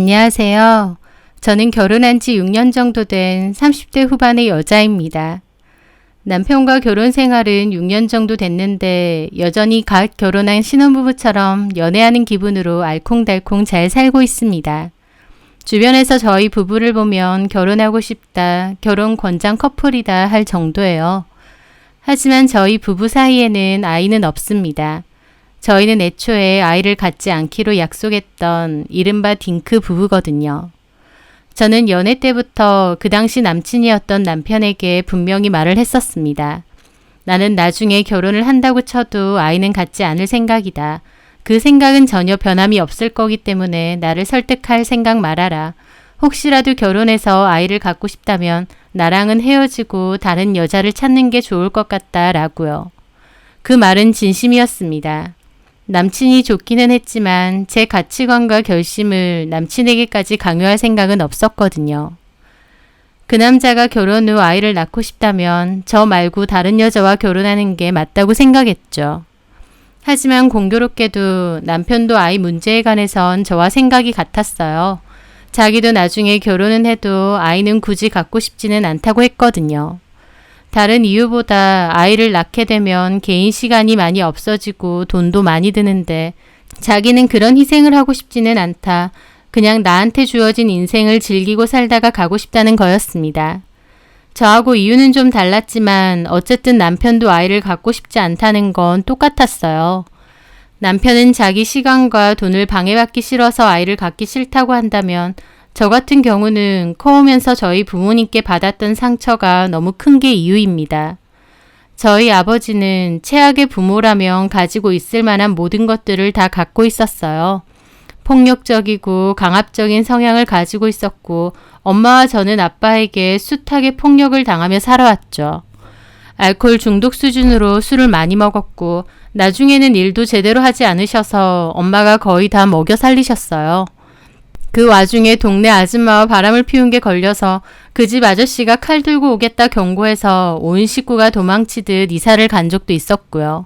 안녕하세요. 저는 결혼한 지 6년 정도 된 30대 후반의 여자입니다. 남편과 결혼 생활은 6년 정도 됐는데 여전히 갓 결혼한 신혼부부처럼 연애하는 기분으로 알콩달콩 잘 살고 있습니다. 주변에서 저희 부부를 보면 결혼하고 싶다, 결혼 권장 커플이다 할 정도예요. 하지만 저희 부부 사이에는 아이는 없습니다. 저희는 애초에 아이를 갖지 않기로 약속했던 이른바 딩크 부부거든요. 저는 연애 때부터 그 당시 남친이었던 남편에게 분명히 말을 했었습니다. 나는 나중에 결혼을 한다고 쳐도 아이는 갖지 않을 생각이다. 그 생각은 전혀 변함이 없을 거기 때문에 나를 설득할 생각 말아라. 혹시라도 결혼해서 아이를 갖고 싶다면 나랑은 헤어지고 다른 여자를 찾는 게 좋을 것 같다라고요. 그 말은 진심이었습니다. 남친이 좋기는 했지만 제 가치관과 결심을 남친에게까지 강요할 생각은 없었거든요. 그 남자가 결혼 후 아이를 낳고 싶다면 저 말고 다른 여자와 결혼하는 게 맞다고 생각했죠. 하지만 공교롭게도 남편도 아이 문제에 관해선 저와 생각이 같았어요. 자기도 나중에 결혼은 해도 아이는 굳이 갖고 싶지는 않다고 했거든요. 다른 이유보다 아이를 낳게 되면 개인 시간이 많이 없어지고 돈도 많이 드는데 자기는 그런 희생을 하고 싶지는 않다. 그냥 나한테 주어진 인생을 즐기고 살다가 가고 싶다는 거였습니다. 저하고 이유는 좀 달랐지만 어쨌든 남편도 아이를 갖고 싶지 않다는 건 똑같았어요. 남편은 자기 시간과 돈을 방해받기 싫어서 아이를 갖기 싫다고 한다면 저 같은 경우는 커오면서 저희 부모님께 받았던 상처가 너무 큰 게 이유입니다. 저희 아버지는 최악의 부모라면 가지고 있을 만한 모든 것들을 다 갖고 있었어요. 폭력적이고 강압적인 성향을 가지고 있었고 엄마와 저는 아빠에게 숱하게 폭력을 당하며 살아왔죠. 알코올 중독 수준으로 술을 많이 먹었고 나중에는 일도 제대로 하지 않으셔서 엄마가 거의 다 먹여 살리셨어요. 그 와중에 동네 아줌마와 바람을 피운 게 걸려서 그 집 아저씨가 칼 들고 오겠다 경고해서 온 식구가 도망치듯 이사를 간 적도 있었고요.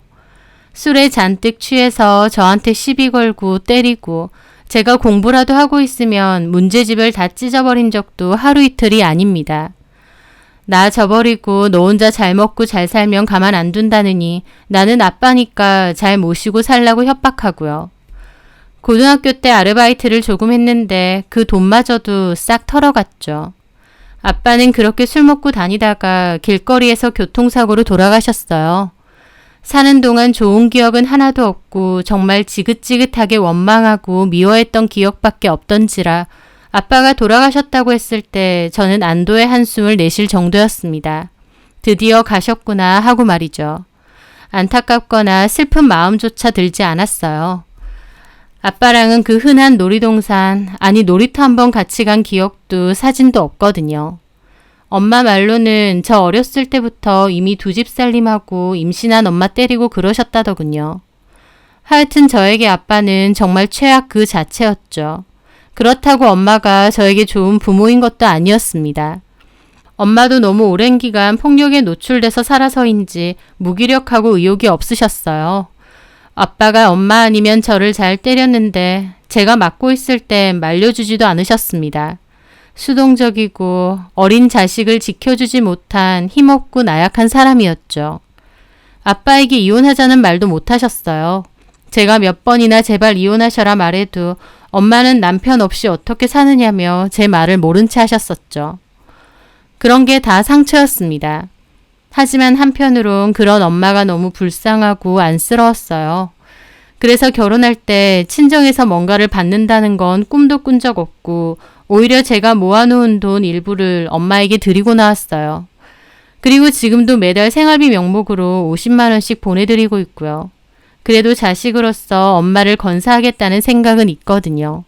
술에 잔뜩 취해서 저한테 시비 걸고 때리고 제가 공부라도 하고 있으면 문제집을 다 찢어버린 적도 하루 이틀이 아닙니다. 나 저버리고 너 혼자 잘 먹고 잘 살면 가만 안 둔다느니 나는 아빠니까 잘 모시고 살라고 협박하고요. 고등학교 때 아르바이트를 조금 했는데 그 돈마저도 싹 털어갔죠. 아빠는 그렇게 술 먹고 다니다가 길거리에서 교통사고로 돌아가셨어요. 사는 동안 좋은 기억은 하나도 없고 정말 지긋지긋하게 원망하고 미워했던 기억밖에 없던지라 아빠가 돌아가셨다고 했을 때 저는 안도의 한숨을 내쉴 정도였습니다. 드디어 가셨구나 하고 말이죠. 안타깝거나 슬픈 마음조차 들지 않았어요. 아빠랑은 그 흔한 놀이동산, 아니 놀이터 한번 같이 간 기억도 사진도 없거든요. 엄마 말로는 저 어렸을 때부터 이미 2집 살림하고 임신한 엄마 때리고 그러셨다더군요. 하여튼 저에게 아빠는 정말 최악 그 자체였죠. 그렇다고 엄마가 저에게 좋은 부모인 것도 아니었습니다. 엄마도 너무 오랜 기간 폭력에 노출돼서 살아서인지 무기력하고 의욕이 없으셨어요. 아빠가 엄마 아니면 저를 잘 때렸는데 제가 맡고 있을 땐 말려주지도 않으셨습니다. 수동적이고 어린 자식을 지켜주지 못한 힘없고 나약한 사람이었죠. 아빠에게 이혼하자는 말도 못하셨어요. 제가 몇 번이나 제발 이혼하셔라 말해도 엄마는 남편 없이 어떻게 사느냐며 제 말을 모른 채 하셨었죠. 그런 게 다 상처였습니다. 하지만 한편으론 그런 엄마가 너무 불쌍하고 안쓰러웠어요. 그래서 결혼할 때 친정에서 뭔가를 받는다는 건 꿈도 꾼 적 없고 오히려 제가 모아놓은 돈 일부를 엄마에게 드리고 나왔어요. 그리고 지금도 매달 생활비 명목으로 50만 원씩 보내드리고 있고요. 그래도 자식으로서 엄마를 건사하겠다는 생각은 있거든요.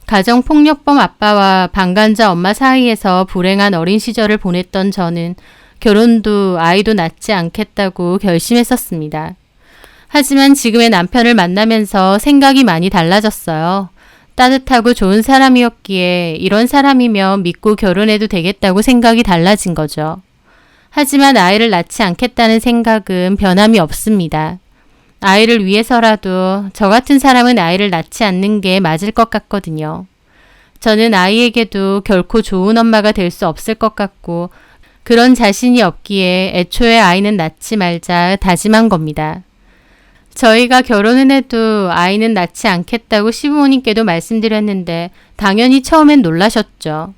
가정폭력범 아빠와 방관자 엄마 사이에서 불행한 어린 시절을 보냈던 저는 결혼도 아이도 낳지 않겠다고 결심했었습니다. 하지만 지금의 남편을 만나면서 생각이 많이 달라졌어요. 따뜻하고 좋은 사람이었기에 이런 사람이면 믿고 결혼해도 되겠다고 생각이 달라진 거죠. 하지만 아이를 낳지 않겠다는 생각은 변함이 없습니다. 아이를 위해서라도 저 같은 사람은 아이를 낳지 않는 게 맞을 것 같거든요. 저는 아이에게도 결코 좋은 엄마가 될 수 없을 것 같고 그런 자신이 없기에 애초에 아이는 낳지 말자 다짐한 겁니다. 저희가 결혼은 해도 아이는 낳지 않겠다고 시부모님께도 말씀드렸는데 당연히 처음엔 놀라셨죠.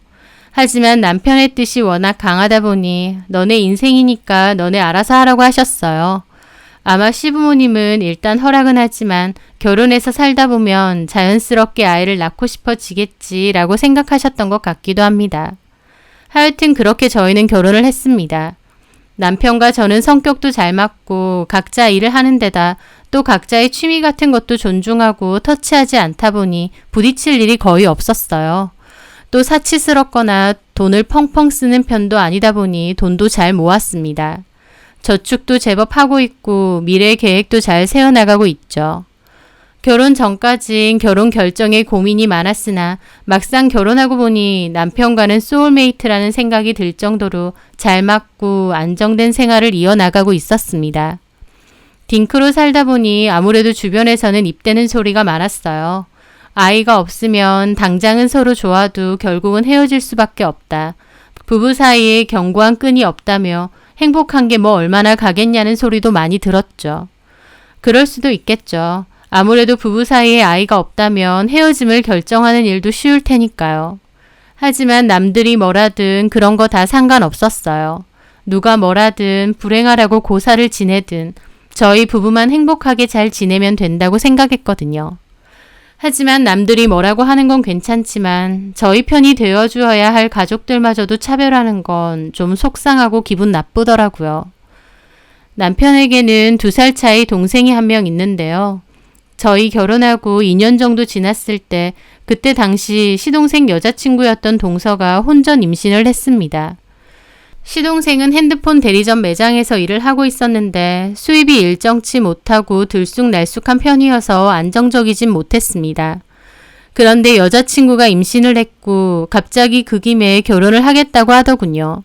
하지만 남편의 뜻이 워낙 강하다 보니 너네 인생이니까 너네 알아서 하라고 하셨어요. 아마 시부모님은 일단 허락은 하지만 결혼해서 살다 보면 자연스럽게 아이를 낳고 싶어지겠지라고 생각하셨던 것 같기도 합니다. 하여튼 그렇게 저희는 결혼을 했습니다. 남편과 저는 성격도 잘 맞고 각자 일을 하는 데다 또 각자의 취미 같은 것도 존중하고 터치하지 않다 보니 부딪힐 일이 거의 없었어요. 또 사치스럽거나 돈을 펑펑 쓰는 편도 아니다 보니 돈도 잘 모았습니다. 저축도 제법 하고 있고 미래 계획도 잘 세워나가고 있죠. 결혼 전까진 결혼 결정에 고민이 많았으나 막상 결혼하고 보니 남편과는 소울메이트라는 생각이 들 정도로 잘 맞고 안정된 생활을 이어나가고 있었습니다. 딩크로 살다 보니 아무래도 주변에서는 입대는 소리가 많았어요. 아이가 없으면 당장은 서로 좋아도 결국은 헤어질 수밖에 없다. 부부 사이에 견고한 끈이 없다며 행복한 게 뭐 얼마나 가겠냐는 소리도 많이 들었죠. 그럴 수도 있겠죠. 아무래도 부부 사이에 아이가 없다면 헤어짐을 결정하는 일도 쉬울 테니까요. 하지만 남들이 뭐라든 그런 거 다 상관없었어요. 누가 뭐라든 불행하라고 고사를 지내든 저희 부부만 행복하게 잘 지내면 된다고 생각했거든요. 하지만 남들이 뭐라고 하는 건 괜찮지만 저희 편이 되어주어야 할 가족들마저도 차별하는 건 좀 속상하고 기분 나쁘더라고요. 남편에게는 2살 차이 동생이 한 명 있는데요. 저희 결혼하고 2년 정도 지났을 때 그때 당시 시동생 여자친구였던 동서가 혼전 임신을 했습니다. 시동생은 핸드폰 대리점 매장에서 일을 하고 있었는데 수입이 일정치 못하고 들쑥날쑥한 편이어서 안정적이진 못했습니다. 그런데 여자친구가 임신을 했고 갑자기 그 김에 결혼을 하겠다고 하더군요.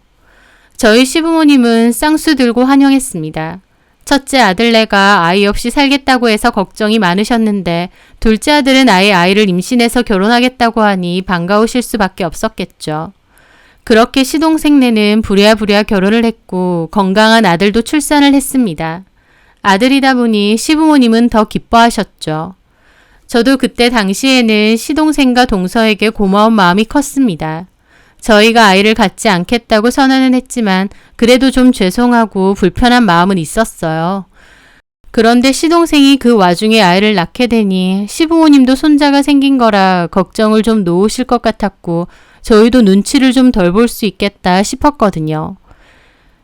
저희 시부모님은 쌍수 들고 환영했습니다. 첫째 아들네가 아이 없이 살겠다고 해서 걱정이 많으셨는데 둘째 아들은 아예 아이를 임신해서 결혼하겠다고 하니 반가우실 수밖에 없었겠죠. 그렇게 시동생네는 부랴부랴 결혼을 했고 건강한 아들도 출산을 했습니다. 아들이다 보니 시부모님은 더 기뻐하셨죠. 저도 그때 당시에는 시동생과 동서에게 고마운 마음이 컸습니다. 저희가 아이를 갖지 않겠다고 선언은 했지만 그래도 좀 죄송하고 불편한 마음은 있었어요. 그런데 시동생이 그 와중에 아이를 낳게 되니 시부모님도 손자가 생긴 거라 걱정을 좀 놓으실 것 같았고 저희도 눈치를 좀 덜 볼 수 있겠다 싶었거든요.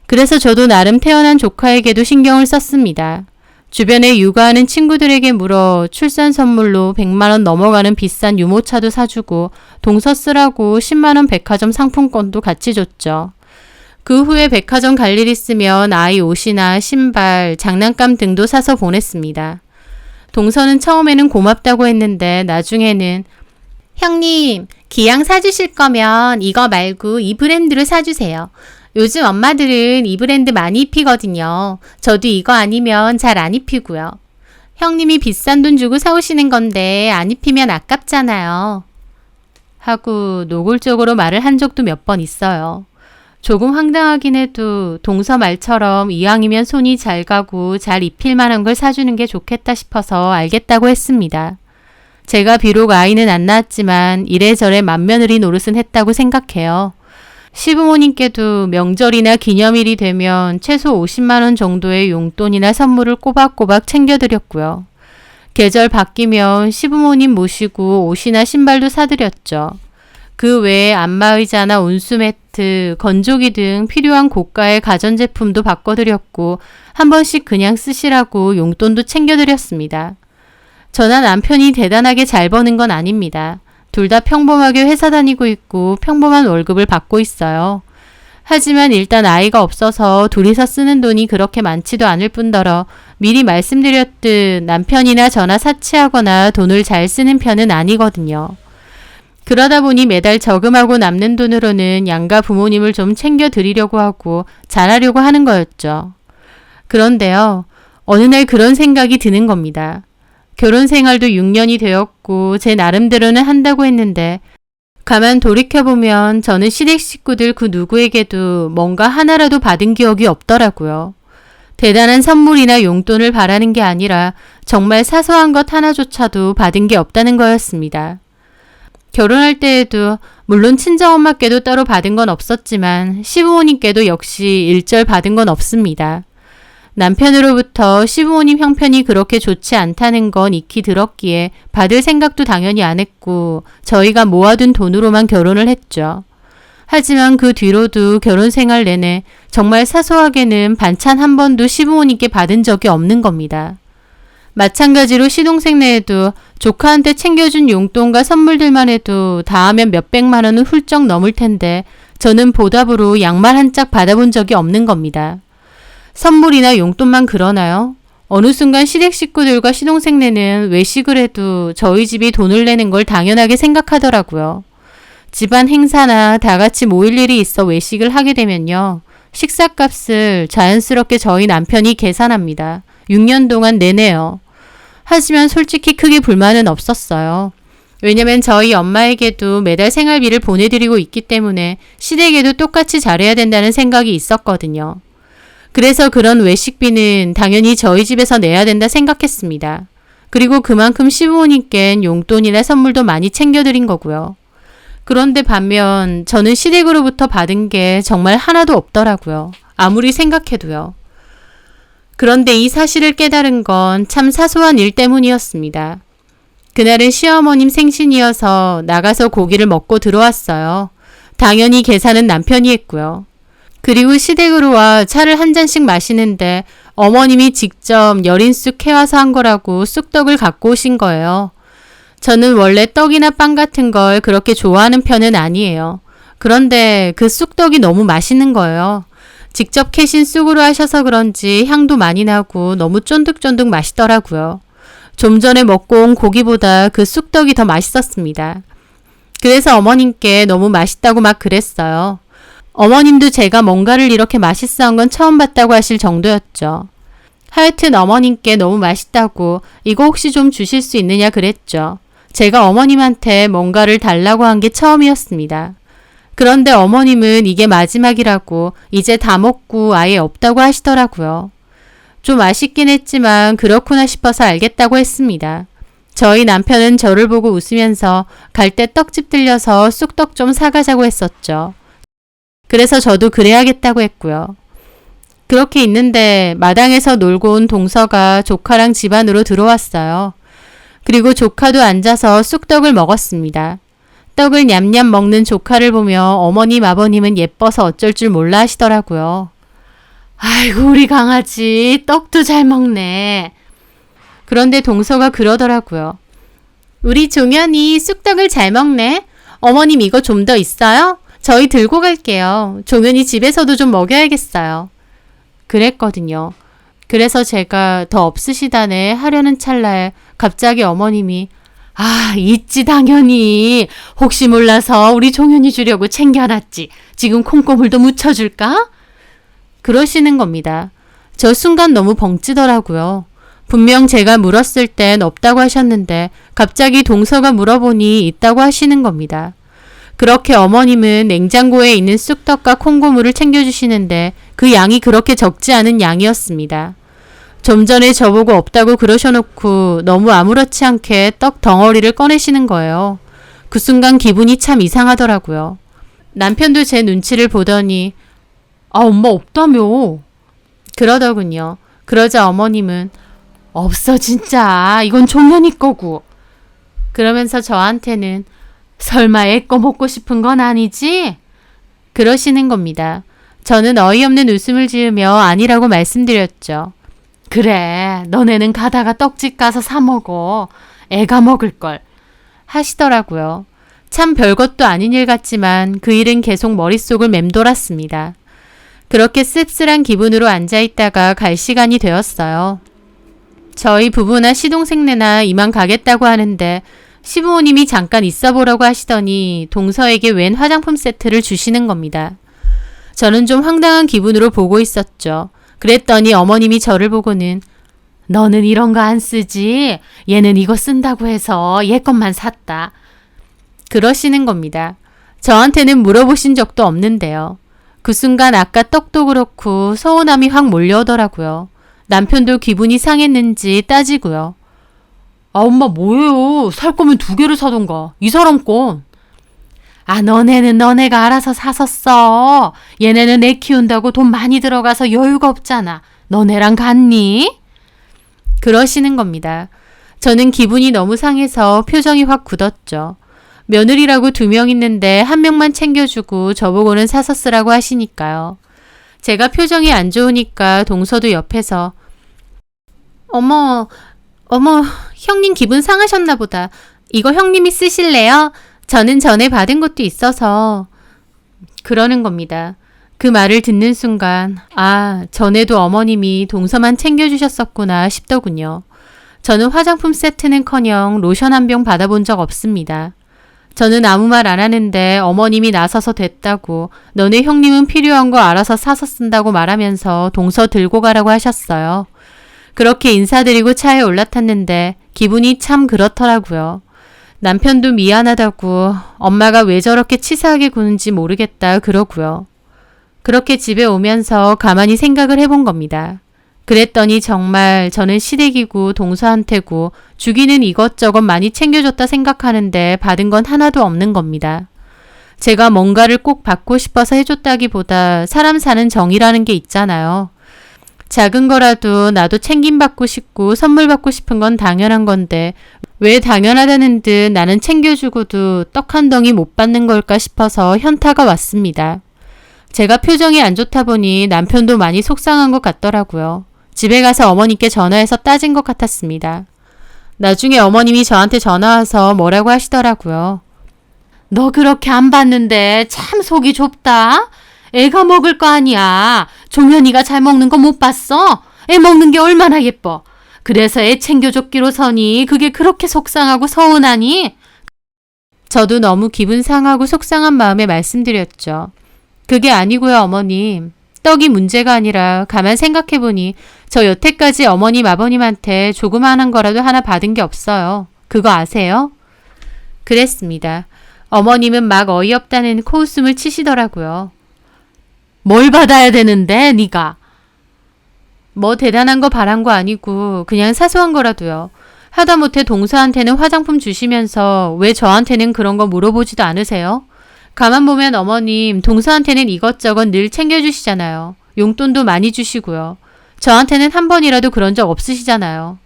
그래서 저도 나름 태어난 조카에게도 신경을 썼습니다. 주변에 육아하는 친구들에게 물어 출산 선물로 100만 원 넘어가는 비싼 유모차도 사주고 동서 쓰라고 10만 원 백화점 상품권도 같이 줬죠. 그 후에 백화점 갈 일 있으면 아이 옷이나 신발, 장난감 등도 사서 보냈습니다. 동서는 처음에는 고맙다고 했는데 나중에는 형님, 기양 사주실 거면 이거 말고 이 브랜드로 사주세요. 요즘 엄마들은 이 브랜드 많이 입히거든요. 저도 이거 아니면 잘 안 입히고요. 형님이 비싼 돈 주고 사오시는 건데 안 입히면 아깝잖아요. 하고 노골적으로 말을 한 적도 몇 번 있어요. 조금 황당하긴 해도 동서 말처럼 이왕이면 손이 잘 가고 잘 입힐 만한 걸 사주는 게 좋겠다 싶어서 알겠다고 했습니다. 제가 비록 아이는 안 낳았지만 이래저래 맏며느리 노릇은 했다고 생각해요. 시부모님께도 명절이나 기념일이 되면 최소 50만 원 정도의 용돈이나 선물을 꼬박꼬박 챙겨드렸고요. 계절 바뀌면 시부모님 모시고 옷이나 신발도 사드렸죠. 그 외에 안마의자나 온수매트, 건조기 등 필요한 고가의 가전제품도 바꿔드렸고 한 번씩 그냥 쓰시라고 용돈도 챙겨드렸습니다. 저나 남편이 대단하게 잘 버는 건 아닙니다. 둘 다 평범하게 회사 다니고 있고 평범한 월급을 받고 있어요. 하지만 일단 아이가 없어서 둘이서 쓰는 돈이 그렇게 많지도 않을 뿐더러 미리 말씀드렸듯 남편이나 저나 사치하거나 돈을 잘 쓰는 편은 아니거든요. 그러다 보니 매달 저금하고 남는 돈으로는 양가 부모님을 좀 챙겨드리려고 하고 잘하려고 하는 거였죠. 그런데요, 어느 날 그런 생각이 드는 겁니다. 결혼 생활도 6년이 되었고 제 나름대로는 한다고 했는데 가만 돌이켜보면 저는 시댁 식구들 그 누구에게도 뭔가 하나라도 받은 기억이 없더라고요. 대단한 선물이나 용돈을 바라는 게 아니라 정말 사소한 것 하나조차도 받은 게 없다는 거였습니다. 결혼할 때에도 물론 친정엄마께도 따로 받은 건 없었지만 시부모님께도 역시 일절 받은 건 없습니다. 남편으로부터 시부모님 형편이 그렇게 좋지 않다는 건 익히 들었기에 받을 생각도 당연히 안 했고 저희가 모아둔 돈으로만 결혼을 했죠. 하지만 그 뒤로도 결혼 생활 내내 정말 사소하게는 반찬 한 번도 시부모님께 받은 적이 없는 겁니다. 마찬가지로 시동생 내에도 조카한테 챙겨준 용돈과 선물들만 해도 다 하면 몇백만 원은 훌쩍 넘을 텐데 저는 보답으로 양말 한 짝 받아본 적이 없는 겁니다. 선물이나 용돈만 그러나요? 어느 순간 시댁 식구들과 시동생네는 외식을 해도 저희 집이 돈을 내는 걸 당연하게 생각하더라고요. 집안 행사나 다 같이 모일 일이 있어 외식을 하게 되면요. 식사값을 자연스럽게 저희 남편이 계산합니다. 6년 동안 내내요. 하지만 솔직히 크게 불만은 없었어요. 왜냐면 저희 엄마에게도 매달 생활비를 보내드리고 있기 때문에 시댁에도 똑같이 잘해야 된다는 생각이 있었거든요. 그래서 그런 외식비는 당연히 저희 집에서 내야 된다 생각했습니다. 그리고 그만큼 시부모님께는 용돈이나 선물도 많이 챙겨드린 거고요. 그런데 반면 저는 시댁으로부터 받은 게 정말 하나도 없더라고요. 아무리 생각해도요. 그런데 이 사실을 깨달은 건 참 사소한 일 때문이었습니다. 그날은 시어머님 생신이어서 나가서 고기를 먹고 들어왔어요. 당연히 계산은 남편이 했고요. 그리고 시댁으로 와 차를 한 잔씩 마시는데 어머님이 직접 여린쑥 해와서 한 거라고 쑥떡을 갖고 오신 거예요. 저는 원래 떡이나 빵 같은 걸 그렇게 좋아하는 편은 아니에요. 그런데 그 쑥떡이 너무 맛있는 거예요. 직접 캐신 쑥으로 하셔서 그런지 향도 많이 나고 너무 쫀득쫀득 맛있더라고요. 좀 전에 먹고 온 고기보다 그 쑥떡이 더 맛있었습니다. 그래서 어머님께 너무 맛있다고 막 그랬어요. 어머님도 제가 뭔가를 이렇게 맛있어 한 건 처음 봤다고 하실 정도였죠. 하여튼 어머님께 너무 맛있다고 이거 혹시 좀 주실 수 있느냐 그랬죠. 제가 어머님한테 뭔가를 달라고 한 게 처음이었습니다. 그런데 어머님은 이게 마지막이라고 이제 다 먹고 아예 없다고 하시더라고요. 좀 아쉽긴 했지만 그렇구나 싶어서 알겠다고 했습니다. 저희 남편은 저를 보고 웃으면서 갈 때 떡집 들려서 쑥떡 좀 사가자고 했었죠. 그래서 저도 그래야겠다고 했고요. 그렇게 있는데 마당에서 놀고 온 동서가 조카랑 집 안으로 들어왔어요. 그리고 조카도 앉아서 쑥떡을 먹었습니다. 떡을 냠냠 먹는 조카를 보며 어머님 아버님은 예뻐서 어쩔 줄 몰라 하시더라고요. 아이고 우리 강아지 떡도 잘 먹네. 그런데 동서가 그러더라고요. 우리 종현이 쑥떡을 잘 먹네. 어머님 이거 좀 더 있어요? 저희 들고 갈게요. 종현이 집에서도 좀 먹여야겠어요. 그랬거든요. 그래서 제가 더 없으시다네 하려는 찰나에 갑자기 어머님이 있지 당연히. 혹시 몰라서 우리 종현이 주려고 챙겨놨지. 지금 콩고물도 묻혀줄까? 그러시는 겁니다. 저 순간 너무 벙찌더라고요. 분명 제가 물었을 땐 없다고 하셨는데 갑자기 동서가 물어보니 있다고 하시는 겁니다. 그렇게 어머님은 냉장고에 있는 쑥떡과 콩고물을 챙겨주시는데 그 양이 그렇게 적지 않은 양이었습니다. 좀 전에 저보고 없다고 그러셔놓고 너무 아무렇지 않게 떡 덩어리를 꺼내시는 거예요. 그 순간 기분이 참 이상하더라고요. 남편도 제 눈치를 보더니 엄마 없다며 그러더군요. 그러자 어머님은 없어 진짜 이건 종현이 거고 그러면서 저한테는 설마 애 거 먹고 싶은 건 아니지? 그러시는 겁니다. 저는 어이없는 웃음을 지으며 아니라고 말씀드렸죠. 그래 너네는 가다가 떡집 가서 사 먹어. 애가 먹을 걸 하시더라고요. 참 별것도 아닌 일 같지만 그 일은 계속 머릿속을 맴돌았습니다. 그렇게 씁쓸한 기분으로 앉아있다가 갈 시간이 되었어요. 저희 부부나 시동생네나 이만 가겠다고 하는데 시부모님이 잠깐 있어 보라고 하시더니 동서에게 웬 화장품 세트를 주시는 겁니다. 저는 좀 황당한 기분으로 보고 있었죠. 그랬더니 어머님이 저를 보고는 너는 이런 거 안 쓰지? 얘는 이거 쓴다고 해서 얘 것만 샀다. 그러시는 겁니다. 저한테는 물어보신 적도 없는데요. 그 순간 아까 떡도 그렇고 서운함이 확 몰려오더라고요. 남편도 기분이 상했는지 따지고요. 아, 엄마 뭐예요? 살 거면 2개를 사던가. 이 사람 건. 아, 너네는 너네가 알아서 사섰어. 얘네는 애 키운다고 돈 많이 들어가서 여유가 없잖아. 너네랑 같니? 그러시는 겁니다. 저는 기분이 너무 상해서 표정이 확 굳었죠. 며느리라고 2명 있는데 1명만 챙겨주고 저보고는 사서 쓰라고 하시니까요. 제가 표정이 안 좋으니까 동서도 옆에서 어머, 형님 기분 상하셨나 보다. 이거 형님이 쓰실래요? 저는 전에 받은 것도 있어서. 그러는 겁니다. 그 말을 듣는 순간 아, 전에도 어머님이 동서만 챙겨주셨었구나 싶더군요. 저는 화장품 세트는커녕 로션 한 병 받아본 적 없습니다. 저는 아무 말 안 하는데 어머님이 나서서 됐다고 너네 형님은 필요한 거 알아서 사서 쓴다고 말하면서 동서 들고 가라고 하셨어요. 그렇게 인사드리고 차에 올라탔는데 기분이 참 그렇더라고요. 남편도 미안하다고 엄마가 왜 저렇게 치사하게 구는지 모르겠다 그러고요. 그렇게 집에 오면서 가만히 생각을 해본 겁니다. 그랬더니 정말 저는 시댁이고 동서한테고 주기는 이것저것 많이 챙겨줬다 생각하는데 받은 건 하나도 없는 겁니다. 제가 뭔가를 꼭 받고 싶어서 해줬다기보다 사람 사는 정이라는 게 있잖아요. 작은 거라도 나도 챙김받고 싶고 선물 받고 싶은 건 당연한 건데 왜 당연하다는 듯 나는 챙겨주고도 떡 한 덩이 못 받는 걸까 싶어서 현타가 왔습니다. 제가 표정이 안 좋다 보니 남편도 많이 속상한 것 같더라고요. 집에 가서 어머니께 전화해서 따진 것 같았습니다. 나중에 어머님이 저한테 전화와서 뭐라고 하시더라고요. 너 그렇게 안 받는데 참 속이 좁다. 애가 먹을 거 아니야. 종현이가 잘 먹는 거 못 봤어? 애 먹는 게 얼마나 예뻐. 그래서 애 챙겨줬기로 서니 그게 그렇게 속상하고 서운하니? 저도 너무 기분 상하고 속상한 마음에 말씀드렸죠. 그게 아니고요, 어머님. 떡이 문제가 아니라 가만 생각해보니 저 여태까지 어머님 아버님한테 조그마한 거라도 하나 받은 게 없어요. 그거 아세요? 그랬습니다. 어머님은 막 어이없다는 코웃음을 치시더라고요. 뭘 받아야 되는데 네가? 뭐 대단한 거 바란 거 아니고 그냥 사소한 거라도요. 하다못해 동서한테는 화장품 주시면서 왜 저한테는 그런 거 물어보지도 않으세요? 가만 보면 어머님 동서한테는 이것저것 늘 챙겨주시잖아요. 용돈도 많이 주시고요. 저한테는 한 번이라도 그런 적 없으시잖아요.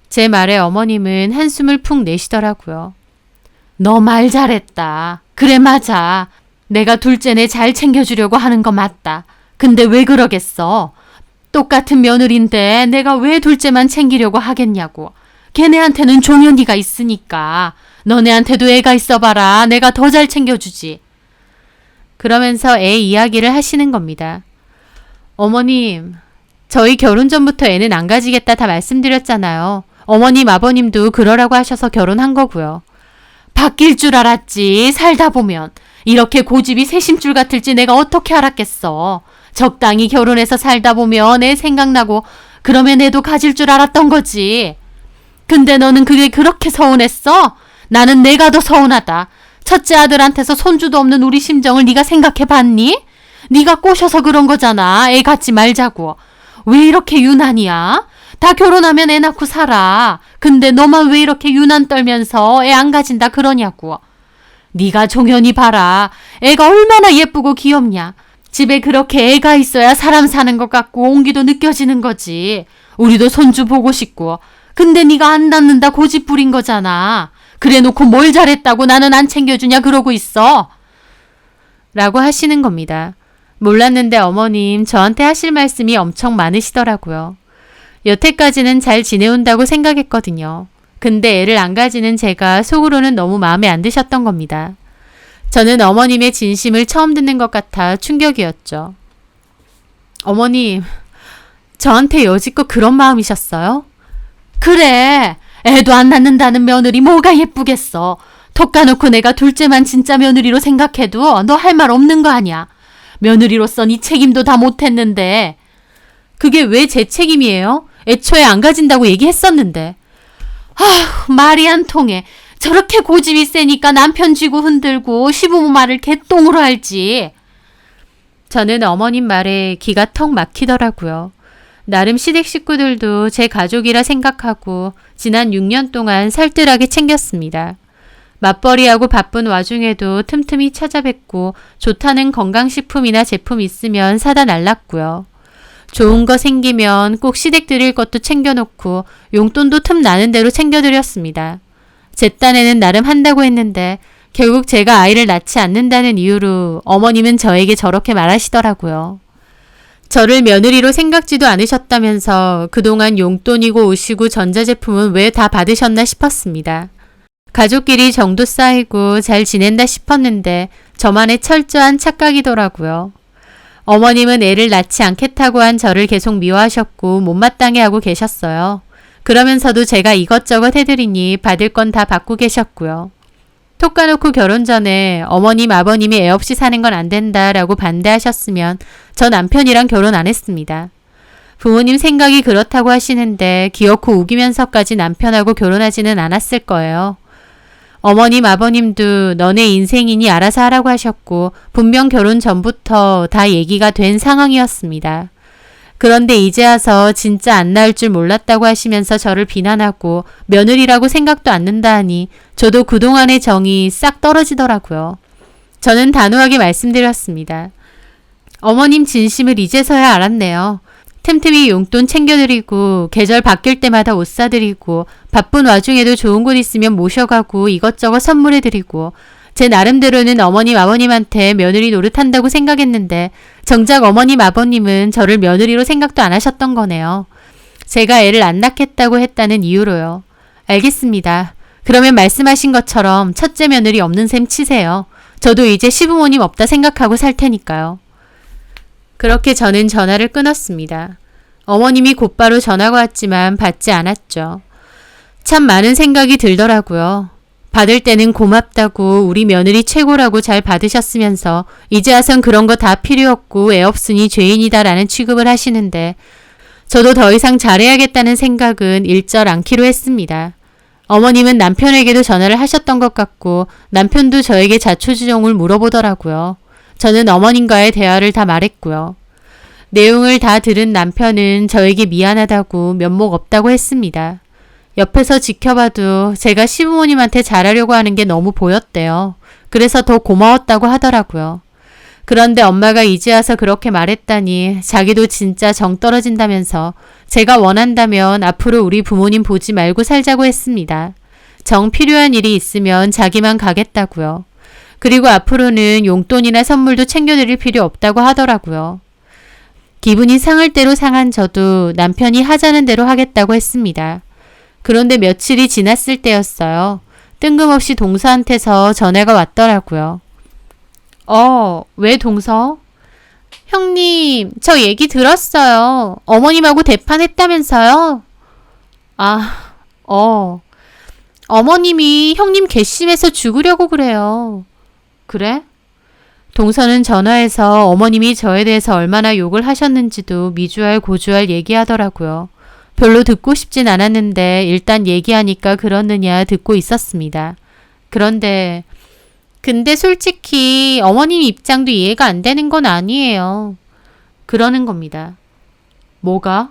제 말에 어머님은 한숨을 푹 내시더라고요. 너 말 잘했다. 그래 맞아. 내가 둘째네 잘 챙겨주려고 하는 거 맞다. 근데 왜 그러겠어? 똑같은 며느리인데 내가 왜 둘째만 챙기려고 하겠냐고. 걔네한테는 종현이가 있으니까. 너네한테도 애가 있어봐라. 내가 더 잘 챙겨주지. 그러면서 애 이야기를 하시는 겁니다. 어머님, 저희 결혼 전부터 애는 안 가지겠다 다 말씀드렸잖아요. 어머님, 아버님도 그러라고 하셔서 결혼한 거고요. 바뀔 줄 알았지. 살다 보면. 이렇게 고집이 새심줄 같을지 내가 어떻게 알았겠어. 적당히 결혼해서 살다 보면 애 생각나고 그러면 애도 가질 줄 알았던 거지. 근데 너는 그게 그렇게 서운했어? 나는 내가 더 서운하다. 첫째 아들한테서 손주도 없는 우리 심정을 네가 생각해봤니? 네가 꼬셔서 그런 거잖아. 애 갖지 말자고. 왜 이렇게 유난이야? 다 결혼하면 애 낳고 살아. 근데 너만 왜 이렇게 유난 떨면서 애 안 가진다 그러냐고. 네가 종현이 봐라. 애가 얼마나 예쁘고 귀엽냐. 집에 그렇게 애가 있어야 사람 사는 것 같고 온기도 느껴지는 거지. 우리도 손주 보고 싶고. 근데 네가 안 낳는다 고집 부린 거잖아. 그래놓고 뭘 잘했다고 나는 안 챙겨주냐 그러고 있어. 라고 하시는 겁니다. 몰랐는데 어머님 저한테 하실 말씀이 엄청 많으시더라고요. 여태까지는 잘 지내온다고 생각했거든요. 근데 애를 안 가지는 제가 속으로는 너무 마음에 안 드셨던 겁니다. 저는 어머님의 진심을 처음 듣는 것 같아 충격이었죠. 어머님, 저한테 여지껏 그런 마음이셨어요? 그래, 애도 안 낳는다는 며느리 뭐가 예쁘겠어. 톡 까놓고 내가 둘째만 진짜 며느리로 생각해도 너 할 말 없는 거 아니야. 며느리로서 네 책임도 다 못했는데. 그게 왜 제 책임이에요? 애초에 안 가진다고 얘기했었는데. 말이 안 통해. 저렇게 고집이 세니까 남편 쥐고 흔들고 시부모 말을 개똥으로 알지. 저는 어머님 말에 기가 턱 막히더라고요. 나름 시댁 식구들도 제 가족이라 생각하고 지난 6년 동안 살뜰하게 챙겼습니다. 맞벌이하고 바쁜 와중에도 틈틈이 찾아뵙고 좋다는 건강식품이나 제품 있으면 사다 날랐고요. 좋은 거 생기면 꼭 시댁 드릴 것도 챙겨놓고 용돈도 틈 나는 대로 챙겨드렸습니다. 제 딴에는 나름 한다고 했는데 결국 제가 아이를 낳지 않는다는 이유로 어머님은 저에게 저렇게 말하시더라고요. 저를 며느리로 생각지도 않으셨다면서 그동안 용돈이고 옷이고 전자제품은 왜 다 받으셨나 싶었습니다. 가족끼리 정도 쌓이고 잘 지낸다 싶었는데 저만의 철저한 착각이더라고요. 어머님은 애를 낳지 않겠다고 한 저를 계속 미워하셨고 못마땅해 하고 계셨어요. 그러면서도 제가 이것저것 해드리니 받을 건 다 받고 계셨고요. 톡 까놓고 결혼 전에 어머님 아버님이 애 없이 사는 건 안 된다라고 반대하셨으면 저 남편이랑 결혼 안 했습니다. 부모님 생각이 그렇다고 하시는데 기어코 우기면서까지 남편하고 결혼하지는 않았을 거예요. 어머님 아버님도 너네 인생이니 알아서 하라고 하셨고 분명 결혼 전부터 다 얘기가 된 상황이었습니다. 그런데 이제 와서 진짜 안 낳을 줄 몰랐다고 하시면서 저를 비난하고 며느리라고 생각도 않는다 하니 저도 그동안의 정이 싹 떨어지더라고요. 저는 단호하게 말씀드렸습니다. 어머님 진심을 이제서야 알았네요. 틈틈이 용돈 챙겨드리고 계절 바뀔 때마다 옷 사드리고 바쁜 와중에도 좋은 곳 있으면 모셔가고 이것저것 선물해드리고 제 나름대로는 어머님 아버님한테 며느리 노릇한다고 생각했는데 정작 어머님 아버님은 저를 며느리로 생각도 안 하셨던 거네요. 제가 애를 안 낳겠다고 했다는 이유로요. 알겠습니다. 그러면 말씀하신 것처럼 첫째 며느리 없는 셈 치세요. 저도 이제 시부모님 없다 생각하고 살 테니까요. 그렇게 저는 전화를 끊었습니다. 어머님이 곧바로 전화가 왔지만 받지 않았죠. 참 많은 생각이 들더라고요. 받을 때는 고맙다고 우리 며느리 최고라고 잘 받으셨으면서 이제 와선 그런 거 다 필요 없고 애 없으니 죄인이다라는 취급을 하시는데 저도 더 이상 잘해야겠다는 생각은 일절 않기로 했습니다. 어머님은 남편에게도 전화를 하셨던 것 같고 남편도 저에게 자초지종을 물어보더라고요. 저는 어머님과의 대화를 다 말했고요. 내용을 다 들은 남편은 저에게 미안하다고 면목 없다고 했습니다. 옆에서 지켜봐도 제가 시부모님한테 잘하려고 하는 게 너무 보였대요. 그래서 더 고마웠다고 하더라고요. 그런데 엄마가 이제 와서 그렇게 말했다니 자기도 진짜 정 떨어진다면서 제가 원한다면 앞으로 우리 부모님 보지 말고 살자고 했습니다. 정 필요한 일이 있으면 자기만 가겠다고요. 그리고 앞으로는 용돈이나 선물도 챙겨드릴 필요 없다고 하더라고요. 기분이 상할 대로 상한 저도 남편이 하자는 대로 하겠다고 했습니다. 그런데 며칠이 지났을 때였어요. 뜬금없이 동서한테서 전화가 왔더라고요. 왜 동서? 형님, 저 얘기 들었어요. 어머님하고 대판했다면서요? 어머님이 형님 괘씸해서 죽으려고 그래요. 그래? 동서는 전화해서 어머님이 저에 대해서 얼마나 욕을 하셨는지도 미주알 고주알 얘기하더라고요. 별로 듣고 싶진 않았는데 일단 얘기하니까 그렇느냐 듣고 있었습니다. 근데 솔직히 어머님 입장도 이해가 안 되는 건 아니에요. 그러는 겁니다. 뭐가?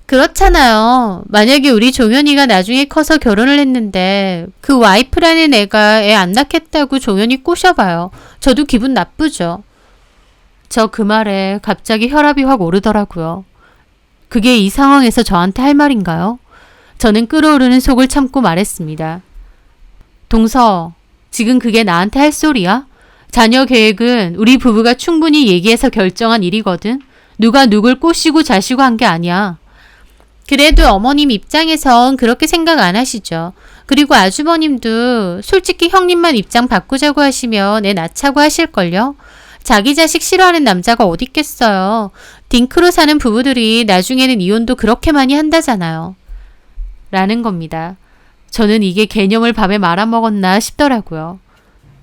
그렇잖아요. 만약에 우리 종현이가 나중에 커서 결혼을 했는데 그 와이프라는 애가 애 안 낳겠다고 종현이 꼬셔봐요. 저도 기분 나쁘죠. 저 그 말에 갑자기 혈압이 확 오르더라고요. 그게 이 상황에서 저한테 할 말인가요? 저는 끓어오르는 속을 참고 말했습니다. 동서, 지금 그게 나한테 할 소리야? 자녀 계획은 우리 부부가 충분히 얘기해서 결정한 일이거든. 누가 누굴 꼬시고 자시고 한 게 아니야. 그래도 어머님 입장에선 그렇게 생각 안 하시죠. 그리고 아주버님도 솔직히 형님만 입장 바꾸자고 하시면 애 낳자고 하실걸요. 자기 자식 싫어하는 남자가 어딨겠어요. 딩크로 사는 부부들이 나중에는 이혼도 그렇게 많이 한다잖아요. 라는 겁니다. 저는 이게 개념을 밥에 말아먹었나 싶더라고요.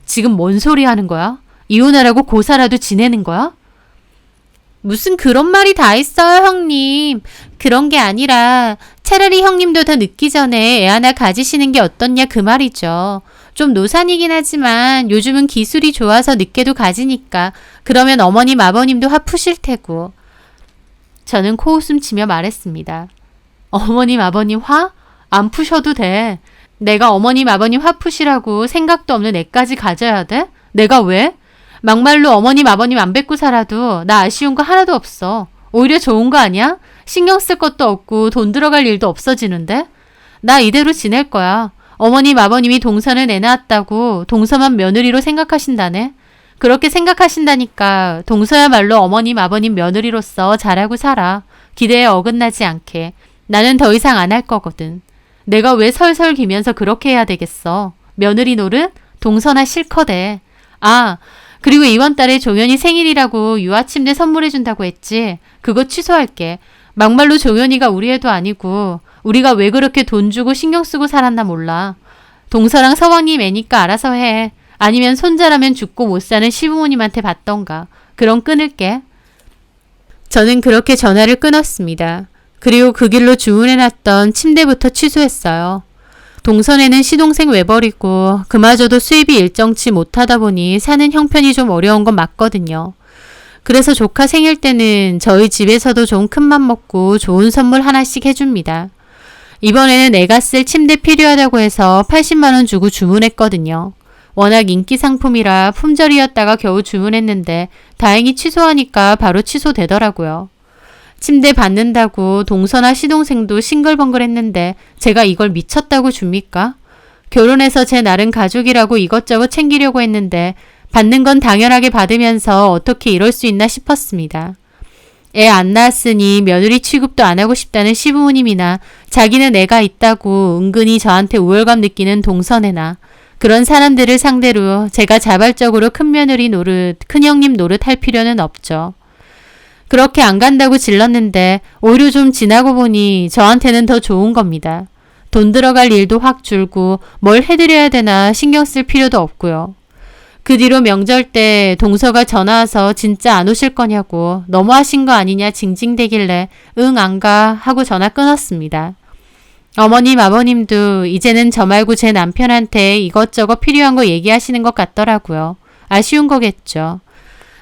지금 뭔 소리 하는 거야? 이혼하라고 고사라도 지내는 거야? 무슨 그런 말이 다 있어요, 형님. 그런 게 아니라 차라리 형님도 더 늦기 전에 애 하나 가지시는 게 어떻냐 그 말이죠. 좀 노산이긴 하지만 요즘은 기술이 좋아서 늦게도 가지니까 그러면 어머님 아버님도 화 푸실 테고. 저는 코웃음 치며 말했습니다. 어머님 아버님 화? 안 푸셔도 돼. 내가 어머님 아버님 화 푸시라고 생각도 없는 애까지 가져야 돼? 내가 왜? 막말로 어머님 아버님 안 뵙고 살아도 나 아쉬운 거 하나도 없어. 오히려 좋은 거 아니야? 신경 쓸 것도 없고 돈 들어갈 일도 없어지는데? 나 이대로 지낼 거야. 어머님 아버님이 동서는 애 낳았다고 동서만 며느리로 생각하신다네. 그렇게 생각하신다니까 동서야말로 어머님 아버님 며느리로서 잘하고 살아. 기대에 어긋나지 않게. 나는 더 이상 안 할 거거든. 내가 왜 설설 기면서 그렇게 해야 되겠어. 며느리 노릇? 동서나 실컷해. 아, 그리고 이번 달에 종현이 생일이라고 유아침대 선물해준다고 했지. 그거 취소할게. 막말로 종현이가 우리 애도 아니고 우리가 왜 그렇게 돈 주고 신경 쓰고 살았나 몰라. 동서랑 서방님 애니까 알아서 해. 아니면 손자라면 죽고 못 사는 시부모님한테 받던가. 그럼 끊을게. 저는 그렇게 전화를 끊었습니다. 그리고 그 길로 주문해놨던 침대부터 취소했어요. 동선에는 시동생 외버리고 그마저도 수입이 일정치 못하다 보니 사는 형편이 좀 어려운 건 맞거든요. 그래서 조카 생일 때는 저희 집에서도 좀 큰맘 먹고 좋은 선물 하나씩 해줍니다. 이번에는 내가 쓸 침대 필요하다고 해서 80만 원 주고 주문했거든요. 워낙 인기 상품이라 품절이었다가 겨우 주문했는데 다행히 취소하니까 바로 취소되더라고요. 침대 받는다고 동서나 시동생도 싱글벙글했는데 제가 이걸 미쳤다고 줍니까? 결혼해서 제 나름 가족이라고 이것저것 챙기려고 했는데 받는 건 당연하게 받으면서 어떻게 이럴 수 있나 싶었습니다. 애 안 낳았으니 며느리 취급도 안 하고 싶다는 시부모님이나 자기는 애가 있다고 은근히 저한테 우월감 느끼는 동서네나 그런 사람들을 상대로 제가 자발적으로 큰며느리 노릇, 큰형님 노릇 할 필요는 없죠. 그렇게 안 간다고 질렀는데 오히려 좀 지나고 보니 저한테는 더 좋은 겁니다. 돈 들어갈 일도 확 줄고 뭘 해드려야 되나 신경 쓸 필요도 없고요. 그 뒤로 명절 때 동서가 전화 와서 진짜 안 오실 거냐고 너무하신 거 아니냐 징징대길래 응 안 가 하고 전화 끊었습니다. 어머님 아버님도 이제는 저 말고 제 남편한테 이것저것 필요한 거 얘기하시는 것 같더라고요. 아쉬운 거겠죠.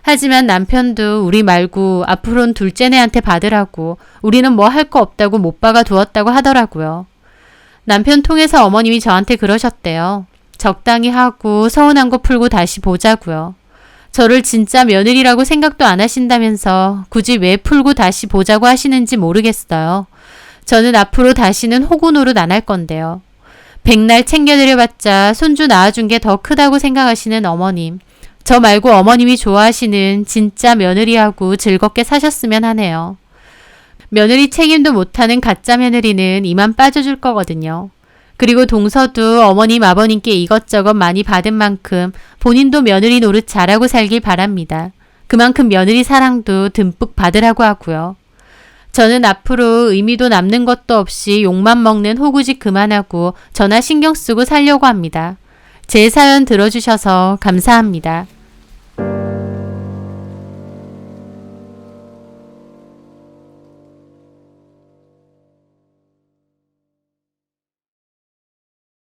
하지만 남편도 우리 말고 앞으로는 둘째네한테 받으라고 우리는 뭐 할 거 없다고 못 박아 두었다고 하더라고요. 남편 통해서 어머님이 저한테 그러셨대요. 적당히 하고 서운한 거 풀고 다시 보자고요. 저를 진짜 며느리라고 생각도 안 하신다면서 굳이 왜 풀고 다시 보자고 하시는지 모르겠어요. 저는 앞으로 다시는 호구 노릇 안 할 건데요. 백날 챙겨드려봤자 손주 낳아준 게 더 크다고 생각하시는 어머님. 저 말고 어머님이 좋아하시는 진짜 며느리하고 즐겁게 사셨으면 하네요. 며느리 책임도 못하는 가짜 며느리는 이만 빠져줄 거거든요. 그리고 동서도 어머님 아버님께 이것저것 많이 받은 만큼 본인도 며느리 노릇 잘하고 살길 바랍니다. 그만큼 며느리 사랑도 듬뿍 받으라고 하고요. 저는 앞으로 의미도 남는 것도 없이 욕만 먹는 호구짓 그만하고 저나 신경 쓰고 살려고 합니다. 제 사연 들어주셔서 감사합니다.